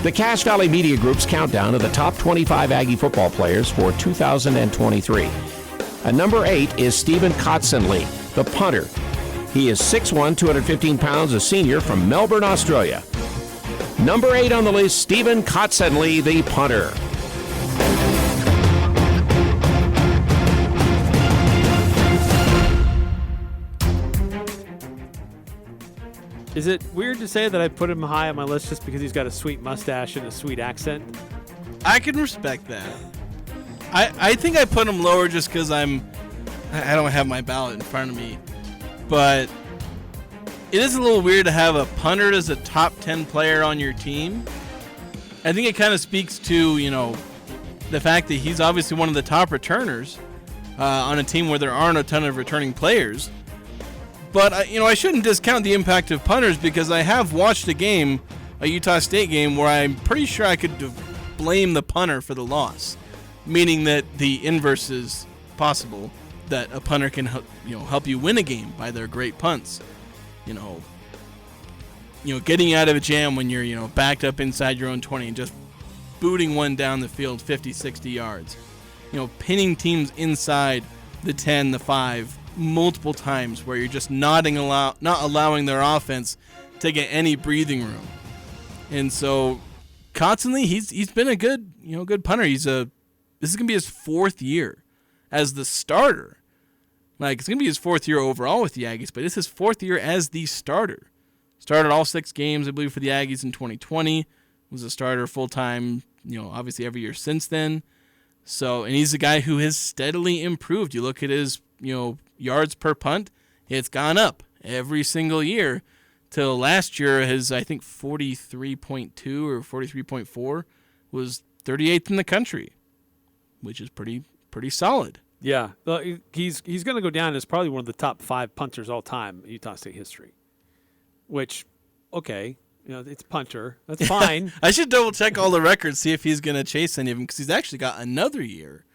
The Cache Valley Media Group's countdown of the top 25 Aggie football players for 2023. At number 8 is Stephen Kotsanlee, the punter. He is 6'1", 215 pounds, a senior from Melbourne, Australia. Number 8 on the list, Stephen Kotsanlee, the punter. Is it weird to say that I put him high on my list just because he's got a sweet mustache and a sweet accent? I can respect that. I think I put him lower just because I don't have my ballot in front of me. But it is a little weird to have a punter as a top 10 player on your team. I think it kind of speaks to, the fact that he's obviously one of the top returners on a team where there aren't a ton of returning players. But, I shouldn't discount the impact of punters because I have watched a Utah State game, where I'm pretty sure I could blame the punter for the loss, meaning that the inverse is possible, that a punter can help you win a game by their great punts. Getting out of a jam when you're, backed up inside your own 20 and just booting one down the field 50, 60 yards. Pinning teams inside the 10, the 5 multiple times where you're just not allowing their offense to get any breathing room. And so Kotsanlee, he's been a good punter. This is going to be his 4th year as the starter. It's going to be his 4th year overall with the Aggies, but it's his 4th year as the starter. Started all 6 games, I believe, for the Aggies in 2020. Was a starter full-time, obviously every year since then. So, and he's a guy who has steadily improved. You look at his, yards per punt, it's gone up every single year till last year. His, I think, 43.2 or 43.4 was 38th in the country, which is pretty solid. Yeah, he's going to go down as probably one of the top 5 punters all time in Utah State history. Which, okay, it's punter. That's fine. I should double check all the records, see if he's going to chase any of them, because he's actually got another year.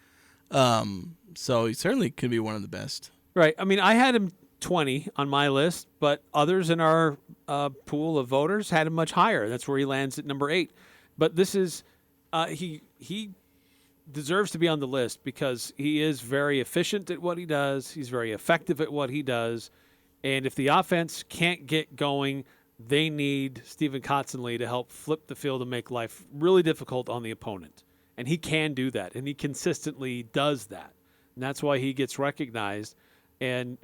So he certainly could be one of the best. Right. I mean, I had him 20 on my list, but others in our pool of voters had him much higher. That's where he lands at number 8. But this is he deserves to be on the list because he is very efficient at what he does. He's very effective at what he does. And if the offense can't get going, they need Stephen Kotsanlee to help flip the field and make life really difficult on the opponent. And he can do that, and he consistently does that. And that's why he gets recognized. And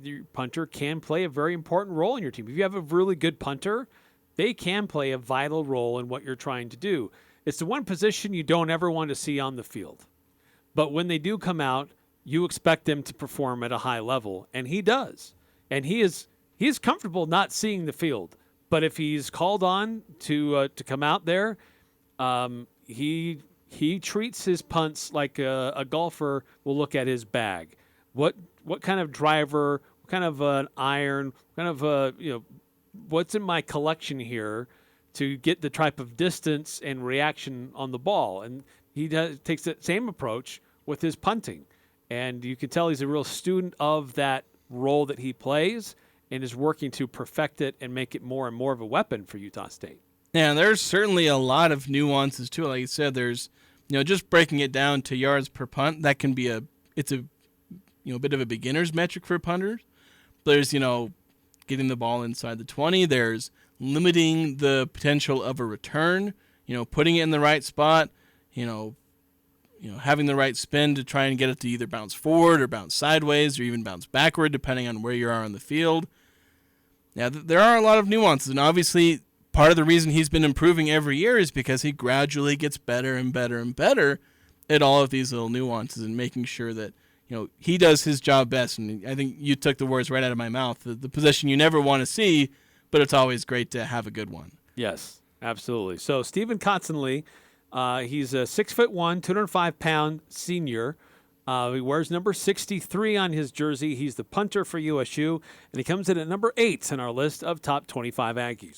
your punter can play a very important role in your team. If you have a really good punter, they can play a vital role in what you're trying to do. It's the one position you don't ever want to see on the field. But when they do come out, you expect them to perform at a high level, and he does. And he is comfortable not seeing the field. But if he's called on to come out there, he treats his punts like a golfer will look at his bag. What kind of driver, what kind of an iron, what kind of what's in my collection here to get the type of distance and reaction on the ball? And he takes that same approach with his punting. And you can tell he's a real student of that role that he plays and is working to perfect it and make it more and more of a weapon for Utah State. Yeah, there's certainly a lot of nuances to it. Like you said, there's, just breaking it down to yards per punt, that can be a bit of a beginner's metric for punters. There's, getting the ball inside the 20. There's limiting the potential of a return, putting it in the right spot, having the right spin to try and get it to either bounce forward or bounce sideways or even bounce backward, depending on where you are on the field. Now, there are a lot of nuances, and obviously part of the reason he's been improving every year is because he gradually gets better and better and better at all of these little nuances and making sure that, he does his job best. And I think you took the words right out of my mouth, the position you never want to see, but it's always great to have a good one. Yes, absolutely. So Stephen Kotsanlee, he's a 6'1", 205-pound senior. He wears number 63 on his jersey. He's the punter for USU, and he comes in at number 8 on our list of top 25 Aggies.